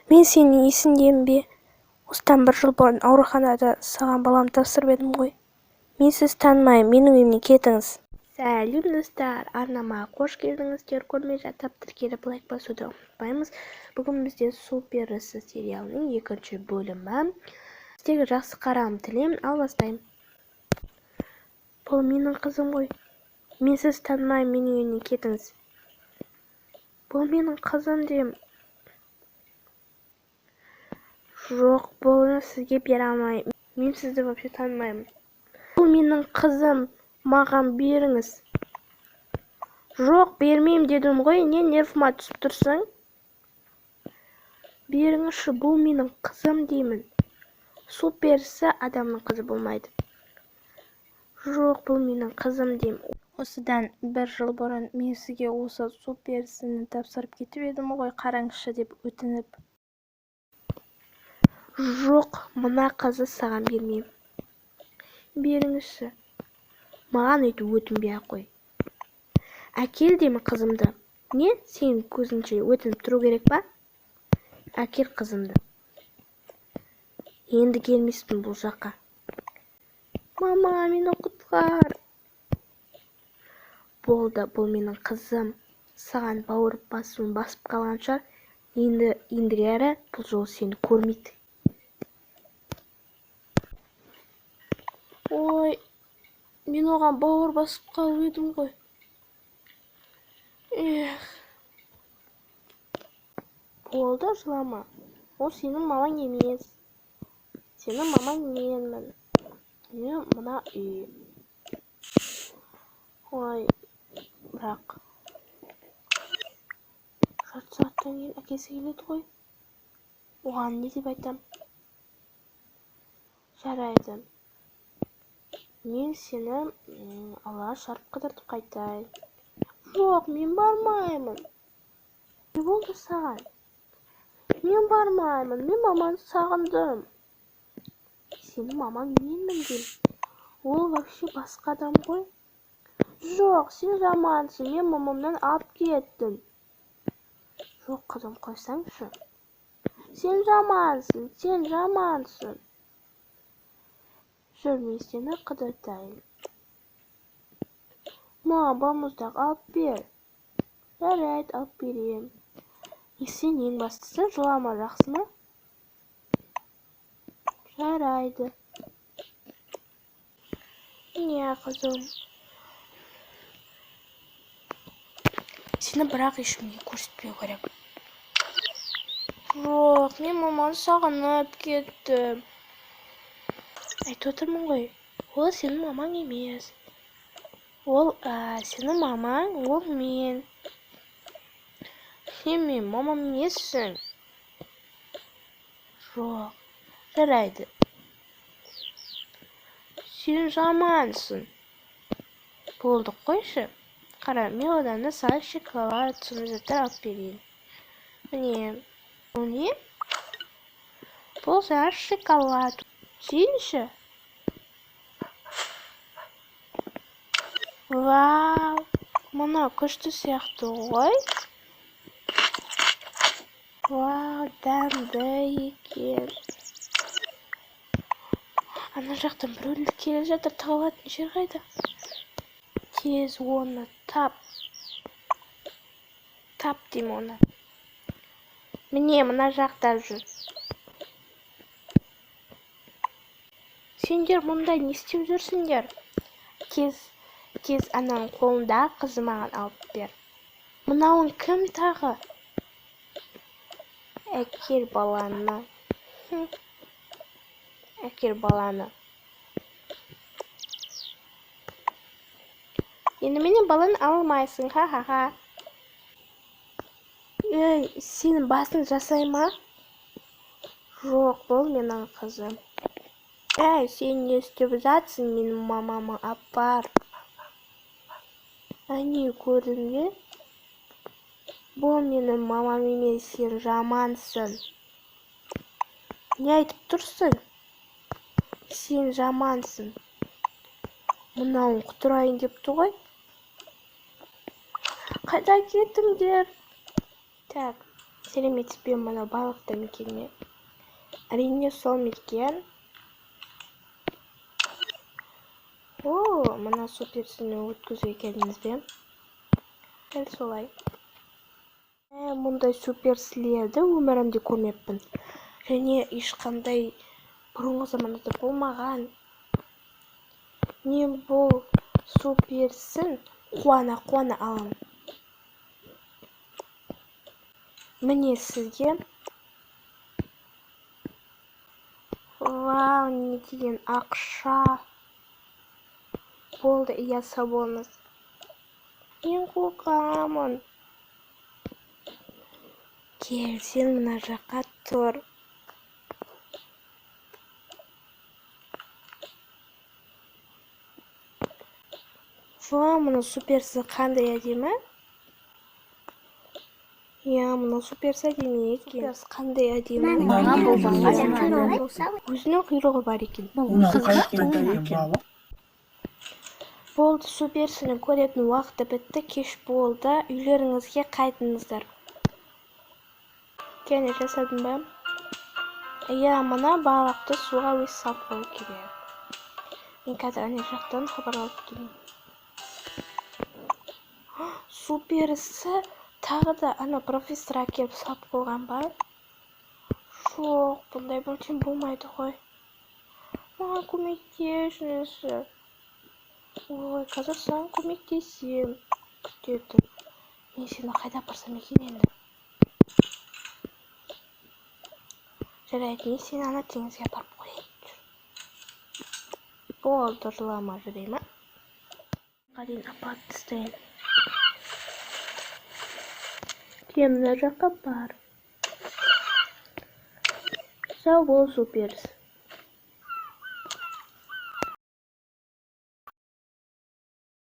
Мен сенің есіңдемін бе? Осыдан 1 жыл бұрын ауруханада саған баламды тапсырып едім ғой. Мен сізді танымаймын, менің үйіме кетіңіз. Сәлем достар, арнама қош келдіңіздер. Көрмей жатып тіркеліп лайк басуды ұмытпаймыз. Бүгін бізде Супер ісі сериалының 2-ші бөлімі. Сіздерге жақсы қарағым тілеймін, ал бастаймын. Бұл менің қызым ғой. Мен сізді танымаймын, менің үйіме кетіңіз. Бұл менің қызым деймін. Жоқ, бұны сізге бере алмаймын. Мен сізді вообще танымаймын. Бұл менің қызым, маған беріңіз. Жоқ, бермеймін дедім ғой, не нервыма түсіп тұрсың? Беріңізші, бұл менің қызым деймін. Суперсі адамның қызы болмайды. Жоқ, бұл менің қызым деймін. Осыдан 1 жыл бұрын мен сізге осы суперсіні тапсырып кетіп едім ғой, қараңызшы деп өтініп. Жоқ, мына қызы саған бермеймін. Беріңізші. Маған өйтіп өтінбей ақ қой. Әкел деймін қызымды. Не? Сен көзінше өтініп тұру керек па? Әкел қызымды. Енді келмеспін бұл жаққа. Мама, мені құтқар. Болды, бұл менің қызым. Саған бауыр басуын басып қалған шығар. Ендігәрі бұл жол сені көрмейді. Ой, мен оған бауыр басып қалып едім ғой. Болды, жылама. Ол сенің мамаң емес. Сенің мамаң менмін. Мен мына үй. Ой, бірақ жарты сағаттан кейін әкесі келеді ғой. Оған не деп айтам? Жарайды. Мен сені алға шарп қыдыртып қайтайын. Жоқ, мен бармаймын. Не болды саған? Мен бармаймын, мен маманы сағындым. Сенің мамаң менмін деймін. Ол вообще басқа адам ғой. Жоқ, сен жамансың, мен мамамнан алып кеттім. Жоқ, қызым, қойсаңшы. Сен жамансың, сен жамансың. Жүр, мен сені қыдыртайын. Балмұздақ алып бер. Жарайды, алып берем. Сен ең бастысы жылама, жақсы ма? Жарайды. Не, қызым? Сені бірақ ешкімге көрсетпеу керек. Жоқ, мен маманы сағынып кеттім. Айтып отырмын ғой, ол сенің мамаң емес. Ол сенің мамаң, ол мен. Сен мен мамам емессің. Жоқ, жарайды. Сен жамансың. Болды, қойшы. Қара, мен одан да саған шоколад, заттар алып берейін. Міне, бұл не? Бұл саған шоколад. Жейінші. Вау, мұна күшті сияқты ғой. Вау, дәмді екен. Ана жақтан біреулер келе жатыр, тығылатын жер қайда? Тез оны тап. Тап деймін оны. Міне, мына жақта жүр. Сендер мұнда не істеп жүрсіңдер? Тез ананың қолында қызы маған алып бер. Мынауың кім тағы? Әкел баланы. Әкел баланы. Енді менен баланы алмайсың, ха-ха-ха. Ей, сенің басын жасай ма? Жоқ, бұл менің қызым. Әй, сен не істеп жатсың, менің мамамы апар. Әне, көрдің бе? Бұл менің мамам емес, сен жамансың. Не айтып тұрсың? Сен жамансың. Мынауын құтырайын депті ғой. Қайда кеттіңдер? Так, Сәлеметсіз бе, мына балықты мекенме? Әрине сол мекен. О, мына суперсіні өткізуге келдіңіз бе? Дәл солай. Мұндай суперсілерді өмірімде көрмеппін. Және ешқандай бұрынғы заманда болмаған. Мен бұл суперсін қуана аламын. Міне сізге. Вау, не деген ақша. Болды, иә, сау болыңыз. Мен қорқамын. Кел, сен мына жаққа тұр. Вау, мына суперсі қандай әдемі? Иә, мына суперсі әдемі екен. Суперс қандай әдемі? Өзінің құйрығы бар екен. Болды, суперсіні көретін уақыты бітті, кеш болды. Үйлеріңізге қайтыңыздар. Кәне жасадың ба? Иә, мына балықты суға өз салып қою керек. Мен қазір ана жақтан хабарлап келемін. Суперсі тағы да ана профессор әкеліп салып қойған ба? Жоқ, бұндай мүлдем болмайды ғой. Маған көмектесіңіз. Ой, қазір саған көмектесем. Күтетін. Мен сені қайда апарсам екен енді? Жарайды, мен сені ана теңізге апарып қояйын. Болды, жылама жүрей ма? Дейін апарып тастайын. Мына жаққа бар. Сау бол, суперс.